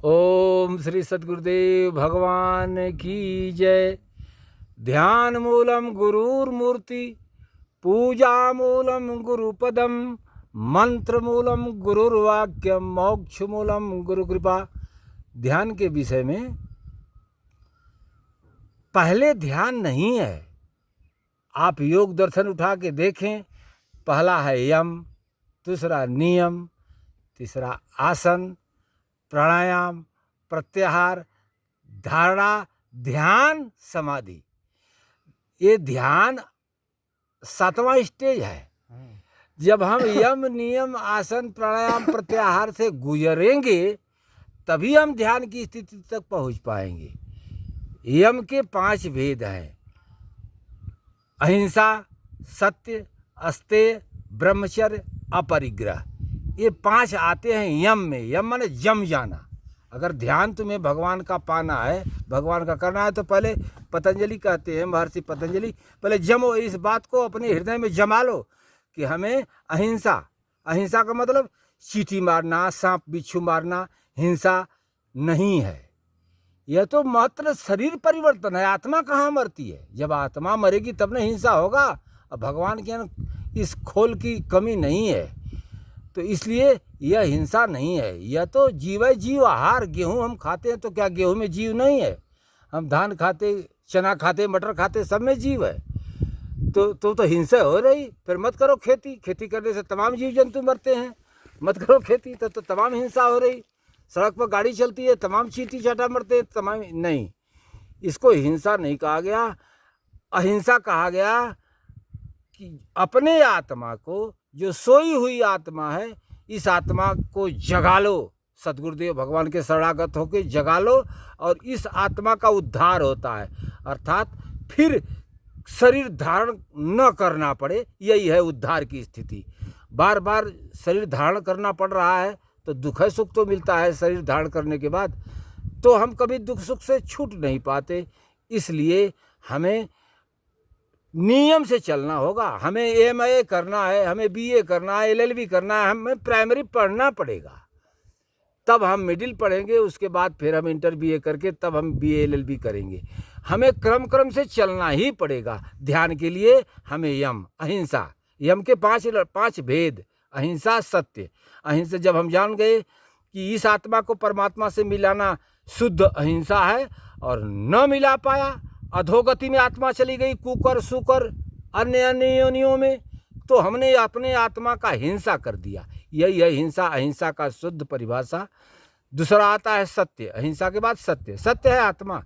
ओम श्री सद्गुरुदेव भगवान की जय। ध्यान मूलम गुरुर्मूर्ति, पूजा मूलम गुरुपदम, मंत्र मूलम गुरुर्वाक्यम, मोक्ष मूलम गुरु कृपा। ध्यान के विषय में पहले ध्यान नहीं है। आप योग दर्शन उठा के देखें, पहला है यम, दूसरा नियम, तीसरा आसन, प्राणायाम, प्रत्याहार, धारणा, ध्यान, समाधि। ये ध्यान 7वां स्टेज है। जब हम यम नियम आसन प्राणायाम प्रत्याहार से गुजरेंगे तभी हम ध्यान की स्थिति तक पहुंच पाएंगे। यम के 5 भेद हैं: अहिंसा, सत्य, अस्तेय, ब्रह्मचर्य, अपरिग्रह। ये 5 आते हैं यम में। यम माने जम जाना। अगर ध्यान तुम्हें भगवान का पाना है, भगवान का करना है, तो पहले पतंजलि कहते हैं, महर्षि पतंजलि, पहले जमो, इस बात को अपने हृदय में जमा लो कि हमें अहिंसा, अहिंसा का मतलब चींटी मारना, सांप बिच्छू मारना हिंसा नहीं है। यह तो मात्र शरीर परिवर्तन है। आत्मा कहाँ मरती है? जब आत्मा मरेगी तब न हिंसा होगा। अब भगवान के इस खोल की कमी नहीं है, तो इसलिए यह हिंसा नहीं है। यह तो जीव है, जीव आहार। गेहूँ हम खाते हैं तो क्या गेहूँ में जीव नहीं है? हम धान खाते, चना खाते, मटर खाते, सब में जीव है। तो हिंसा हो रही। फिर मत करो खेती, खेती करने से तमाम जीव जंतु मरते हैं। मत करो खेती तो तमाम हिंसा हो रही। सड़क पर गाड़ी चलती है, तमाम चींटी चाटा मरते हैं, तमाम नहीं। इसको हिंसा नहीं कहा गया, अहिंसा कहा गया कि अपने आत्मा को, जो सोई हुई आत्मा है, इस आत्मा को जगा लो। सद्गुरुदेव भगवान के शरणागत होकर जगा लो और इस आत्मा का उद्धार होता है। अर्थात फिर शरीर धारण न करना पड़े, यही है उद्धार की स्थिति। बार बार शरीर धारण करना पड़ रहा है तो दुख है, सुख तो मिलता है शरीर धारण करने के बाद, तो हम कभी दुख सुख से छूट नहीं पाते। इसलिए हमें नियम से चलना होगा। हमें MA करना है, हमें BA करना है, LLB करना है, हमें प्राइमरी पढ़ना पड़ेगा, तब हम मिडिल पढ़ेंगे, उसके बाद फिर हम इंटर BA करके तब हम BA LLB करेंगे। हमें क्रम से चलना ही पड़ेगा। ध्यान के लिए हमें यम, अहिंसा, यम के 5 भेद: अहिंसा, सत्य। अहिंसा जब हम जान गए कि इस आत्मा को परमात्मा से मिलाना शुद्ध अहिंसा है और न मिला पाया, अधोगति में आत्मा चली गई, कुकर सुकर अन्य योनियों में, तो हमने अपने आत्मा का हिंसा कर दिया। यही है हिंसा, अहिंसा का शुद्ध परिभाषा। दूसरा आता है सत्य। अहिंसा के बाद सत्य। सत्य है आत्मा।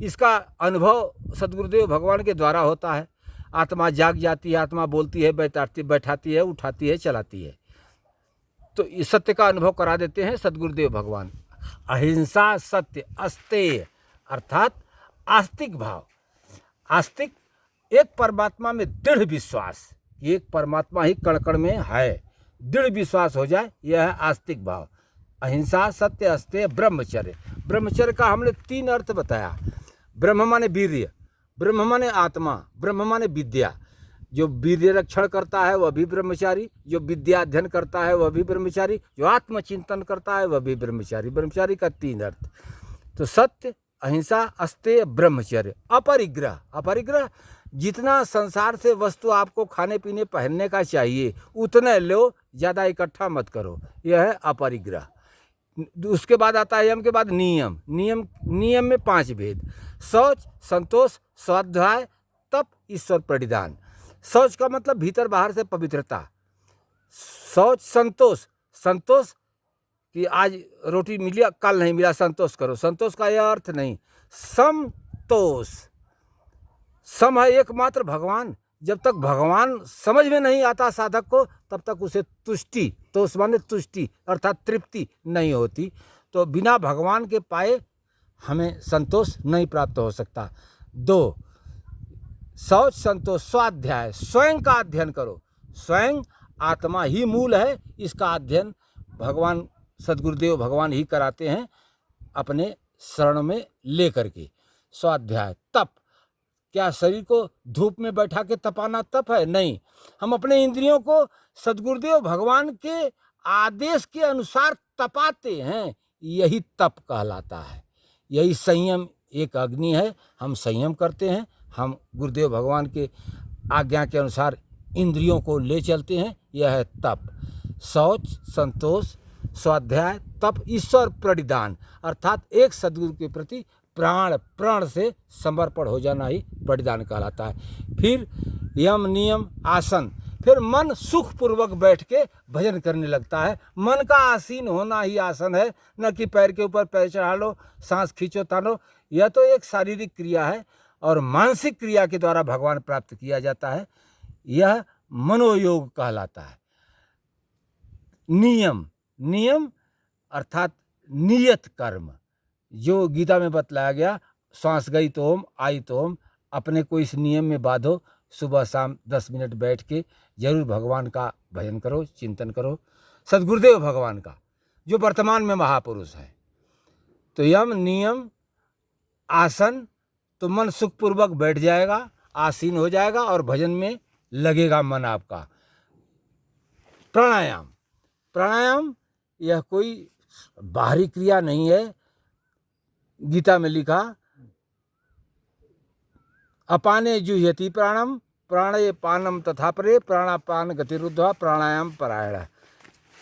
इसका अनुभव सद्गुरुदेव भगवान के द्वारा होता है। आत्मा जाग जाती है, आत्मा बोलती है, बैठाती है, उठाती है, चलाती है, तो इस सत्य का अनुभव करा देते हैं सद्गुरुदेव भगवान। अहिंसा, सत्य, अस्तेय अर्थात आस्तिक भाव। आस्तिक, एक परमात्मा में दृढ़ विश्वास, एक परमात्मा ही कण कण में है, दृढ़ विश्वास हो जाए, यह है आस्तिक भाव। अहिंसा, सत्य, अस्तेय, ब्रह्मचर्य। ब्रह्मचर्य का हमने 3 अर्थ बताया। ब्रह्म माने वीर्य, ब्रह्म माने आत्मा, ब्रह्म माने विद्या। जो वीर्य रक्षण करता है वह भी ब्रह्मचारी, जो विद्या अध्ययन करता है वह भी ब्रह्मचारी, जो आत्मचिंतन करता है वह भी ब्रह्मचारी। ब्रह्मचारी का 3 अर्थ। तो सत्य, अहिंसा, अस्तेय, ब्रह्मचर्य। अपरिग्रह, अपरिग्रह जितना संसार से वस्तु आपको खाने पीने पहनने का चाहिए उतने लो, ज़्यादा इकट्ठा मत करो, यह है अपरिग्रह। उसके बाद आता है यम के बाद नियम। नियम में 5 भेद: शौच, संतोष, स्वाध्याय, तप, ईश्वर प्रणिधान। शौच का मतलब भीतर बाहर से पवित्रता। शौच, संतोष, संतोष कि आज रोटी मिली कल नहीं मिला, संतोष करो। संतोष का यह अर्थ नहीं। समतोष, सम है एकमात्र भगवान। जब तक भगवान समझ में नहीं आता साधक को, तब तक उसे तुष्टि, तोष माने तुष्टि अर्थात तृप्ति नहीं होती। तो बिना भगवान के पाए हमें संतोष नहीं प्राप्त हो सकता। 2, शौच, संतोष, स्वाध्याय, स्वयं का अध्ययन करो। स्वयं आत्मा ही मूल है, इसका अध्ययन भगवान सद्गुरुदेव भगवान ही कराते हैं अपने शरण में लेकर के। स्वाध्याय, तप, क्या शरीर को धूप में बैठा के तपाना तप है? नहीं। हम अपने इंद्रियों को सद्गुरुदेव भगवान के आदेश के अनुसार तपाते हैं, यही तप कहलाता है। यही संयम एक अग्नि है। हम संयम करते हैं, हम गुरुदेव भगवान के आज्ञा के अनुसार इंद्रियों को ले चलते हैं, यह है तप। शौच, संतोष, स्वाध्याय, तप, ईश्वर प्रणिधान, अर्थात एक सद्गुरु के प्रति प्राण से समर्पण हो जाना ही प्रणिधान कहलाता है। फिर यम, नियम, आसन। फिर मन सुखपूर्वक बैठ के भजन करने लगता है। मन का आसीन होना ही आसन है, न कि पैर के ऊपर पैर चढ़ा लो, सांस खींचो तानो। यह तो एक शारीरिक क्रिया है और मानसिक क्रिया के द्वारा भगवान प्राप्त किया जाता है। यह मनोयोग कहलाता है। नियम अर्थात नियत कर्म, जो गीता में बतलाया गया, सांस गई तो ओम, आई तो ओम। अपने को इस नियम में बांधो, सुबह शाम 10 मिनट बैठ के जरूर भगवान का भजन करो, चिंतन करो, सद्गुरुदेव भगवान का, जो वर्तमान में महापुरुष है। तो यम, नियम, आसन, तो मन सुखपूर्वक बैठ जाएगा, आसीन हो जाएगा और भजन में लगेगा मन आपका। प्राणायाम यह कोई बाहरी क्रिया नहीं है। गीता में लिखा, अपाने जुह्यति प्राणम, प्राणये पानम तथा परे, प्राणापान गतिरुद्ध्वा प्राणायाम परायण।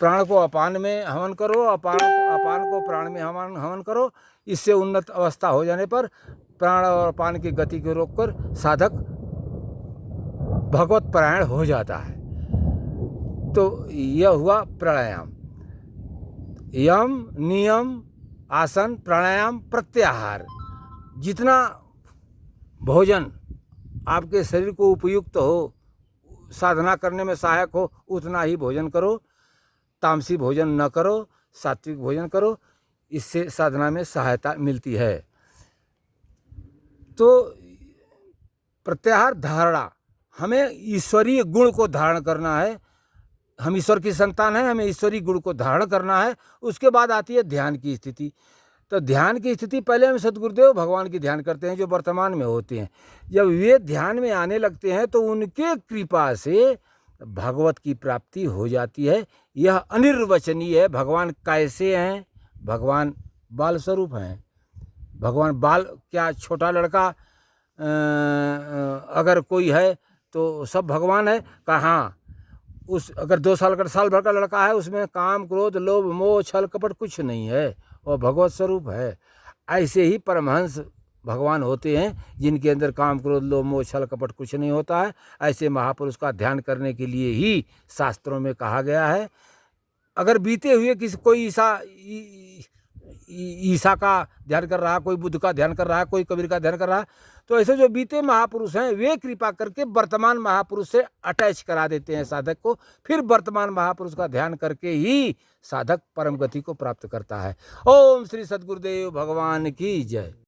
प्राण को अपान में हवन करो, अपान को प्राण में हवन करो। इससे उन्नत अवस्था हो जाने पर प्राण और अपान की गति को रोककर साधक भगवत परायण हो जाता है। तो यह हुआ प्राणायाम। यम, नियम, आसन, प्राणायाम, प्रत्याहार। जितना भोजन आपके शरीर को उपयुक्त हो, साधना करने में सहायक हो, उतना ही भोजन करो। तामसी भोजन न करो, सात्विक भोजन करो। इससे साधना में सहायता मिलती है। तो प्रत्याहार, धारणा, हमें ईश्वरीय गुण को धारण करना है। हम ईश्वर की संतान हैं, हमें ईश्वरीय गुण को धारण करना है। उसके बाद आती है ध्यान की स्थिति। तो ध्यान की स्थिति पहले हम सद्गुरुदेव भगवान की ध्यान करते हैं, जो वर्तमान में होते हैं। जब वे ध्यान में आने लगते हैं तो उनके कृपा से भगवत की प्राप्ति हो जाती है। यह अनिर्वचनीय है। भगवान कैसे हैं? भगवान बाल स्वरूप हैं। भगवान बाल, क्या छोटा लड़का अगर कोई है तो सब भगवान है? कहाँ। उस अगर 2 साल भर का लड़का है, उसमें काम, क्रोध, लोभ, मोह, छल, कपट कुछ नहीं है, वह भगवत स्वरूप है। ऐसे ही परमहंस भगवान होते हैं, जिनके अंदर काम, क्रोध, लोभ, मोह, छल, कपट कुछ नहीं होता है। ऐसे महापुरुष का ध्यान करने के लिए ही शास्त्रों में कहा गया है। अगर बीते हुए कोई ईसा का ध्यान कर रहा है, कोई बुद्ध का ध्यान कर रहा है, कोई कबीर का ध्यान कर रहा है, तो ऐसे जो बीते महापुरुष हैं, वे कृपा करके वर्तमान महापुरुष से अटैच करा देते हैं साधक को। फिर वर्तमान महापुरुष का ध्यान करके ही साधक परम गति को प्राप्त करता है। ओम श्री सद्गुरुदेव भगवान की जय।